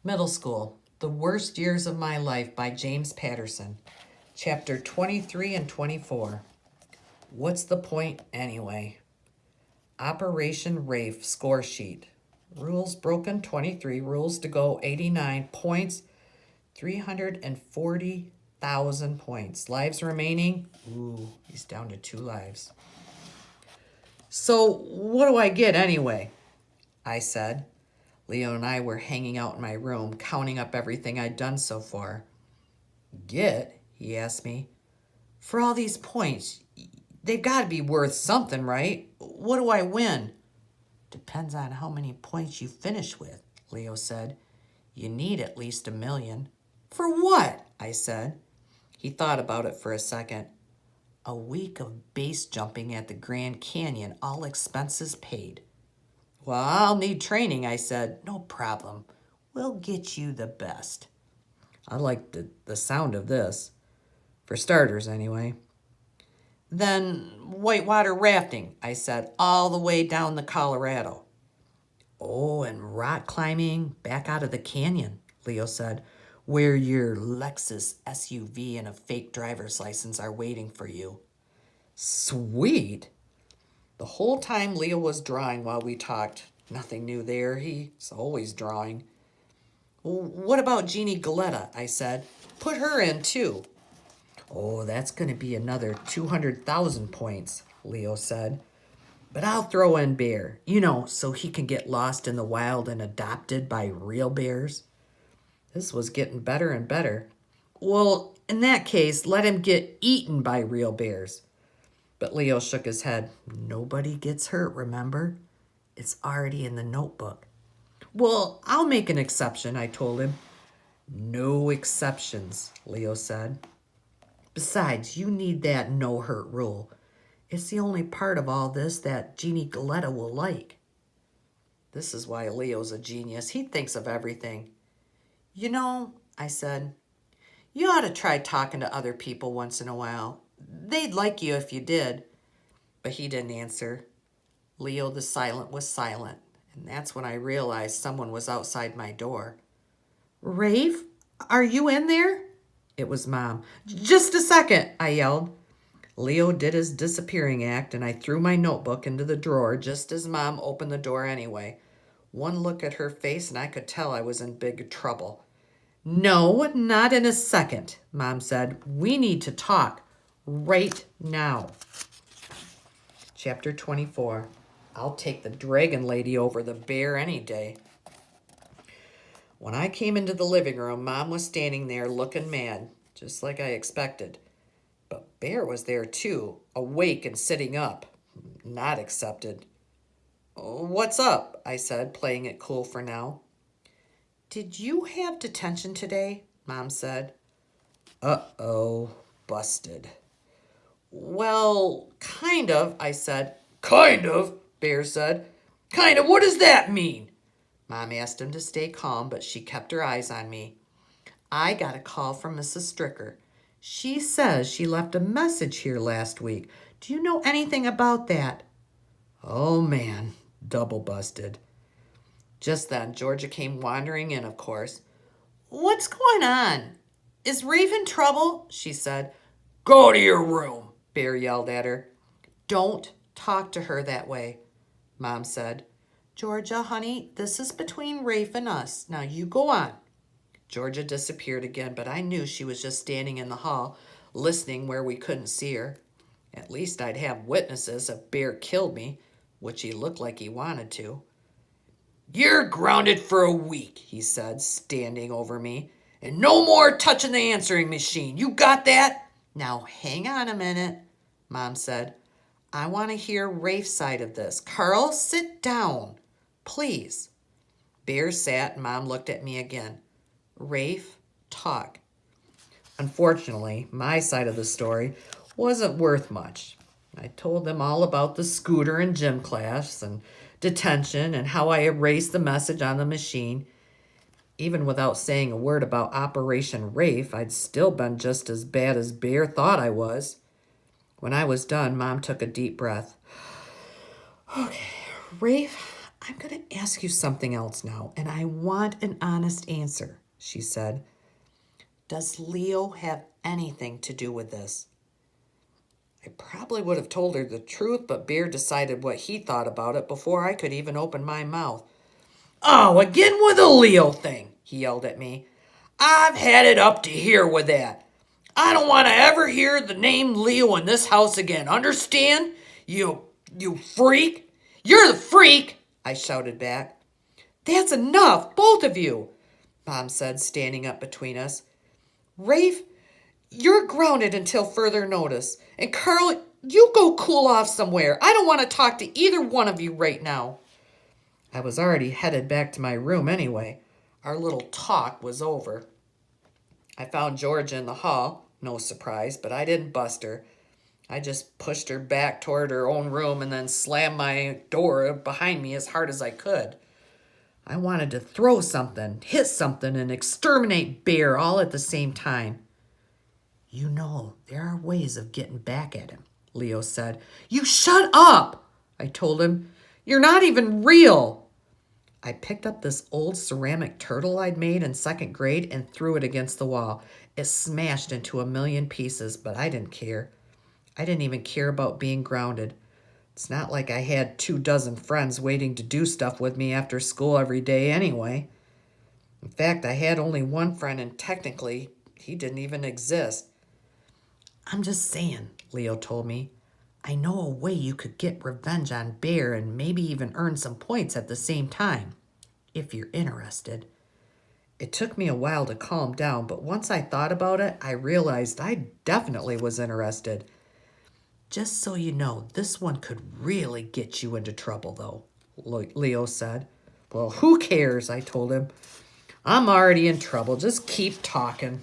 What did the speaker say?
Middle School, The Worst Years of My Life by James Patterson. Chapter 23 and 24. What's the point anyway? Operation Rafe score sheet. Rules broken 23, rules to go 89, points 340,000 points. Lives remaining? Ooh, he's down to 2 lives. So, what do I get anyway? I said. Leo and I were hanging out in my room, counting up everything I'd done so far. Get? He asked me. For all these points, they've got to be worth something, right? What do I win? Depends on how many points you finish with, Leo said. You need at least 1 million. For what? I said. He thought about it for a second. A week of base jumping at the Grand Canyon, all expenses paid. Well, I'll need training, I said. No problem. We'll get you the best. I like the sound of this. For starters, anyway. Then whitewater rafting, I said, all the way down the Colorado. Oh, and rock climbing back out of the canyon, Leo said, where your Lexus SUV and a fake driver's license are waiting for you. Sweet. The whole time Leo was drawing while we talked. Nothing new there. He's always drawing. What about Jeannie Galetta? I said. Put her in, too. Oh, that's going to be another 200,000 points, Leo said. But I'll throw in Bear, so he can get lost in the wild and adopted by real bears. This was getting better and better. Well, in that case, let him get eaten by real bears. But Leo shook his head. Nobody gets hurt, remember? It's already in the notebook. Well, I'll make an exception, I told him. No exceptions, Leo said. Besides, you need that no-hurt rule. It's the only part of all this that Jeannie Galetta will like. This is why Leo's a genius. He thinks of everything. I said, you ought to try talking to other people once in a while. They'd like you if you did. But he didn't answer. Leo the Silent was silent, and that's when I realized someone was outside my door. Rafe, are you in there? It was Mom. Just a second, I yelled. Leo did his disappearing act, and I threw my notebook into the drawer just as Mom opened the door anyway. One look at her face, and I could tell I was in big trouble. No, not in a second, Mom said. We need to talk right now. Chapter 24. I'll take the dragon lady over the bear any day. When I came into the living room, Mom was standing there looking mad, just like I expected. But Bear was there too, awake and sitting up. Not accepted. What's up? I said, playing it cool for now. Did you have detention today? Mom said. Uh-oh, busted. Well, kind of, I said. Kind of, Bear said. Kind of, what does that mean? Mom asked him to stay calm, but she kept her eyes on me. I got a call from Mrs. Stricker. She says she left a message here last week. Do you know anything about that? Oh, man, double busted. Just then, Georgia came wandering in, of course. What's going on? Is Rafe in trouble? She said. Go to your room, Bear yelled at her. Don't talk to her that way, Mom said. Georgia, honey, this is between Rafe and us. Now you go on. Georgia disappeared again, but I knew she was just standing in the hall, listening where we couldn't see her. At least I'd have witnesses if Bear killed me, which he looked like he wanted to. You're grounded for a week, he said, standing over me. And no more touching the answering machine. You got that? Now hang on a minute, Mom said. I want to hear Rafe's side of this. Carl, sit down, please. Bear sat and Mom looked at me again. Rafe, talk. Unfortunately, my side of the story wasn't worth much. I told them all about the scooter in gym class and detention and how I erased the message on the machine. Even without saying a word about Operation Rafe, I'd still been just as bad as Bear thought I was. When I was done, Mom took a deep breath. Okay, Rafe, I'm going to ask you something else now, and I want an honest answer, she said. Does Leo have anything to do with this? I probably would have told her the truth, but Bear decided what he thought about it before I could even open my mouth. Oh, again with the Leo thing, he yelled at me. I've had it up to here with that. I don't want to ever hear the name Leo in this house again. Understand? You freak. You're the freak, I shouted back. That's enough, both of you, Mom said, standing up between us. Rafe, you're grounded until further notice. And Carl, you go cool off somewhere. I don't want to talk to either one of you right now. I was already headed back to my room anyway. Our little talk was over. I found Georgia in the hall. No surprise, but I didn't bust her. I just pushed her back toward her own room and then slammed my door behind me as hard as I could. I wanted to throw something, hit something, and exterminate Bear all at the same time. You know, there are ways of getting back at him, Leo said. You shut up, I told him. You're not even real. I picked up this old ceramic turtle I'd made in second grade and threw it against the wall. It smashed into a million pieces, but I didn't care. I didn't even care about being grounded. It's not like I had 24 friends waiting to do stuff with me after school every day anyway. In fact, I had only one friend, and technically, he didn't even exist. I'm just saying, Leo told me. I know a way you could get revenge on Bear and maybe even earn some points at the same time, if you're interested. It took me a while to calm down, but once I thought about it, I realized I definitely was interested. Just so you know, this one could really get you into trouble, though, Leo said. Well, who cares, I told him. I'm already in trouble. Just keep talking.